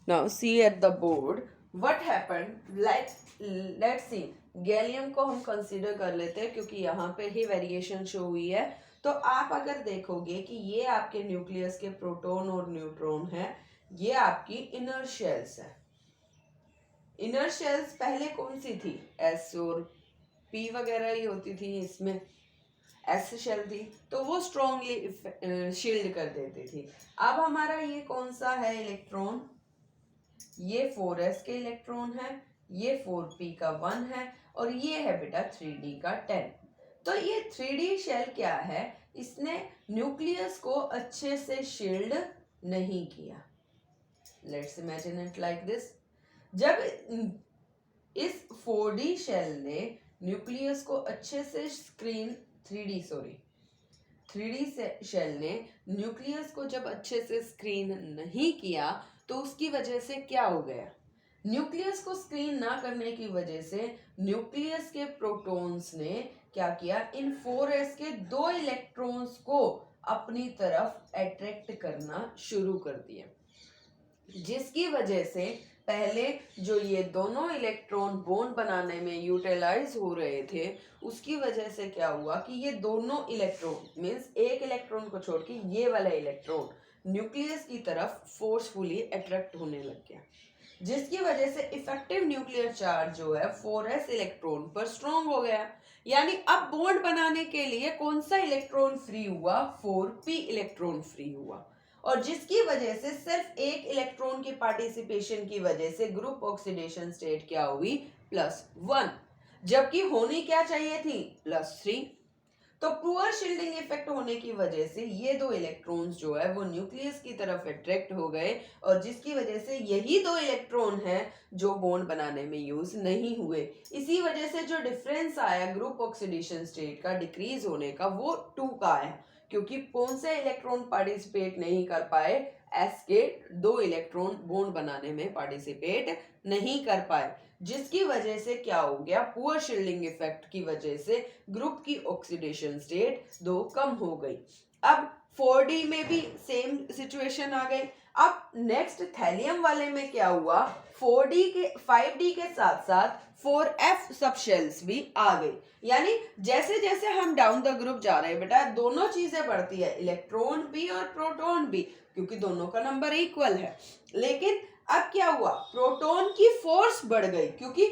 Now see at the board what happened. Let's see. Gallium को हम consider कर लेते हैं क्योंकि यहाँ पे ही वेरिएशन शो हुई है. तो आप अगर देखोगे कि ये आपके न्यूक्लियस के प्रोटॉन और न्यूट्रॉन है, ये आपकी इनर शेल्स है. इनर शेल्स पहले कौन सी थी? एस और पी वगैरह ही होती थी. इसमें एस शेल थी तो वो स्ट्रॉन्गली शील्ड कर देती थी. अब हमारा ये कौन सा है इलेक्ट्रॉन? ये 4s के इलेक्ट्रॉन है, ये 4p का 1 है और ये है बेटा 3d का 10. तो ये 3d शेल क्या है? इसने न्यूक्लियस को अच्छे से शील्ड नहीं किया. Let's imagine it like this. जब इस 4d शेल ने न्यूक्लियस को अच्छे से 3d शेल ने न्यूक्लियस को जब अच्छे से स्क्रीन नहीं किया तो उसकी वजह से क्या हो गया? न्यूक्लियस को स्क्रीन ना करने की वजह से न्यूक्लियस के प्रोटॉन्स ने क्या किया? इन 4s के 2 इलेक्ट्रॉन्स को अपनी तरफ अट्रैक्ट करना शुरू कर दिया, जिसकी वजह से पहले जो ये दोनों इलेक्ट्रॉन बॉन्ड बनाने में यूटिलाइज हो रहे थे, उसकी वजह से क्या हुआ कि ये दोनों इलेक्ट्रॉन मीन्स एक इलेक्ट्रॉन को छोड़ के ये वाला इलेक्ट्रॉन न्यूक्लियस की तरफ फोर्सफुली अट्रैक्ट होने लग गया, जिसकी वजह से इफेक्टिव न्यूक्लियर चार्ज जो है 4s इलेक्ट्रॉन पर स्ट्रॉन्ग हो गया. यानी अब बॉन्ड बनाने के लिए कौन सा इलेक्ट्रॉन फ्री हुआ? 4p इलेक्ट्रॉन फ्री हुआ. और जिसकी वजह से सिर्फ एक इलेक्ट्रॉन की पार्टिसिपेशन की वजह से ग्रुप ऑक्सीडेशन स्टेट क्या हुई? +1. जबकि होनी क्या चाहिए थी? +3. तो पुअर शील्डिंग इफेक्ट होने की वजह से ये 2 इलेक्ट्रॉन्स जो है वो न्यूक्लियस की तरफ अट्रैक्ट हो गए और जिसकी वजह से यही 2 इलेक्ट्रॉन हैं जो बॉन्ड बनाने में यूज नहीं हुए. इसी वजह से जो डिफरेंस आया ग्रुप ऑक्सीडेशन स्टेट का डिक्रीज होने का, वो 2 का आया, क्योंकि कौन से इलेक्ट्रॉन पार्टिसिपेट नहीं कर पाए? एस के 2 इलेक्ट्रॉन बॉन्ड बनाने में पार्टिसिपेट नहीं कर पाए, जिसकी वजह से क्या हो गया? पुअर शील्डिंग इफेक्ट की वजह से ग्रुप की ऑक्सीडेशन स्टेट 2 कम हो गई. अब 4d में भी सेम सिचुएशन आ गई. अब नेक्स्ट थैलियम वाले में क्या हुआ? 5d के साथ साथ 4f सब शेल्स भी आ गई. यानी जैसे जैसे हम डाउन द ग्रुप जा रहे हैं बेटा, दोनों चीजें बढ़ती है, इलेक्ट्रॉन भी और प्रोटॉन भी, क्योंकि दोनों का नंबर इक्वल है. लेकिन अब क्या हुआ? प्रोटॉन की फोर्स बढ़ गई, क्योंकि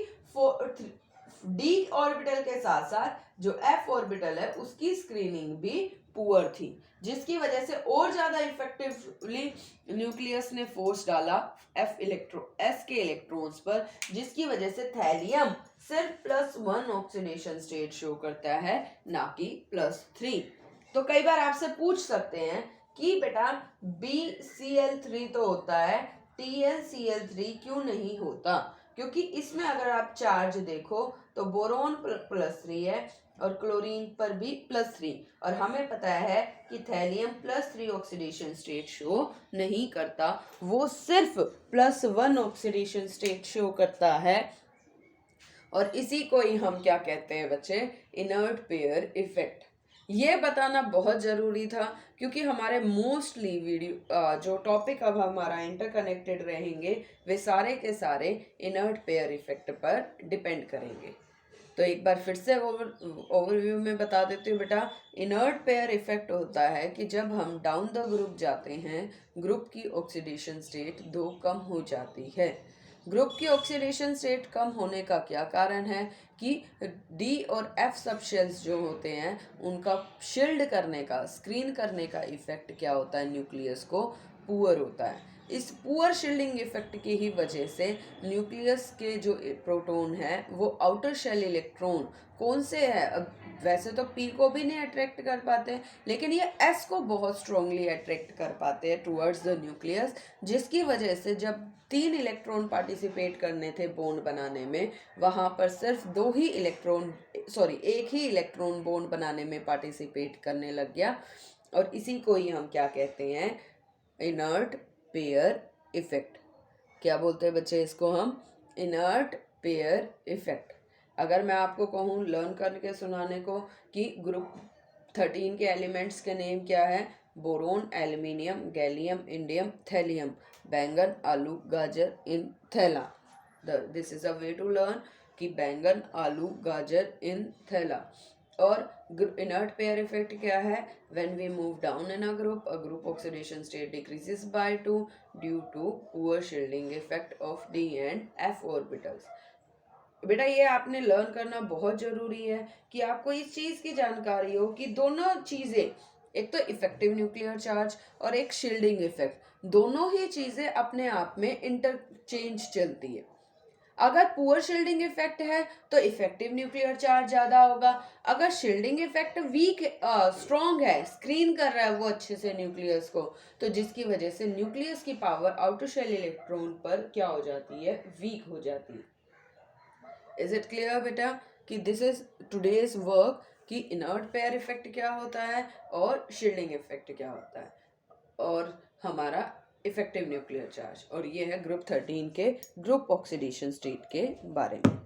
डी ऑर्बिटल के साथ साथ जो एफ ऑर्बिटल है उसकी स्क्रीनिंग भी पुअर थी, जिसकी वजह से और ज्यादा इफेक्टिवली न्यूक्लियस ने फोर्स डाला एस के इलेक्ट्रॉन्स पर, जिसकी वजह से थैलियम सिर्फ +1 ऑक्सीडेशन स्टेट शो करता है, ना कि +3. तो कई बार आपसे पूछ सकते हैं कि बेटा BCl3 तो होता है, TlCl3 क्यों नहीं होता? क्योंकि इसमें अगर आप चार्ज देखो तो बोरोन +3 है और क्लोरीन पर भी +3, और हमें पता है कि थैलियम +3 ऑक्सीडेशन स्टेट शो नहीं करता, वो सिर्फ +1 ऑक्सीडेशन स्टेट शो करता है. और इसी को ही हम क्या कहते हैं बच्चे? Inert pair effect. ये बताना बहुत ज़रूरी था, क्योंकि हमारे मोस्टली वीडियो जो टॉपिक अब हमारा इंटरकनेक्टेड रहेंगे वे सारे के सारे इनर्ट पेयर इफेक्ट पर डिपेंड करेंगे. तो एक बार फिर से ओवरव्यू में बता देती हूँ बेटा. इनर्ट पेयर इफेक्ट होता है कि जब हम डाउन द ग्रुप जाते हैं, ग्रुप की ऑक्सीडेशन स्टेट 2 कम हो जाती है. ग्रुप की ऑक्सीडेशन स्टेट कम होने का क्या कारण है? कि डी और एफ सब शेल्स जो होते हैं उनका शील्ड करने का, स्क्रीन करने का इफेक्ट क्या होता है? न्यूक्लियस को पुअर होता है. इस पुअर शील्डिंग इफेक्ट की ही वजह से न्यूक्लियस के जो प्रोटॉन है वो आउटर शेल इलेक्ट्रॉन कौन से है? अब वैसे तो पी को भी नहीं अट्रैक्ट कर पाते, लेकिन ये एस को बहुत स्ट्रांगली अट्रैक्ट कर पाते हैं टुवर्ड्स द न्यूक्लियस, जिसकी वजह से जब 3 इलेक्ट्रॉन पार्टिसिपेट करने थे बॉन्ड बनाने में, वहाँ पर सिर्फ एक ही इलेक्ट्रॉन बॉन्ड बनाने में पार्टिसिपेट करने लग गया. और इसी को ही हम क्या कहते हैं? Inert pair effect. क्या बोलते हैं बच्चे इसको? हम इनर्ट पेयर इफेक्ट. अगर मैं आपको कहूँ लर्न करके सुनाने को कि ग्रुप 13 के एलिमेंट्स के नेम क्या है? Boron, aluminium, gallium, indium, thallium. बैंगन, आलू, गाजर इन थैला। This is a way to learn कि बैंगन, आलू, गाजर इन थैला। और इनर्ट पेयर इफेक्ट क्या है? When we move down in a group oxidation state decreases by 2 due to poor shielding effect of d and f orbitals. बेटा ये आपने लर्न करना बहुत जरूरी है कि आपको इस चीज की जानकारी हो कि दोनों चीजें, एक तो इफेक्टिव न्यूक्लियर चार्ज और एक शील्डिंग इफेक्ट, दोनों ही चीजें अपने आप में इंटरचेंज चलती है। अगर पुअर शील्डिंग इफेक्ट है तो इफेक्टिव न्यूक्लियर चार्ज ज्यादा होगा। अगर शील्डिंग इफेक्ट वीक स्ट्रॉन्ग है, स्क्रीन कर रहा है वो अच्छे से न्यूक्लियस को, तो जिसकी वजह से न्यूक्लियस की पावर आउटर शेल इलेक्ट्रॉन पर क्या हो जाती है? वीक हो जाती है। इज इट क्लियर बेटा कि दिस इज टुडेज वर्क कि इनर्ट पेयर इफेक्ट क्या होता है और शील्डिंग इफेक्ट क्या होता है और हमारा इफेक्टिव न्यूक्लियर चार्ज, और ये है ग्रुप 13 के ग्रुप ऑक्सीडेशन स्टेट के बारे में।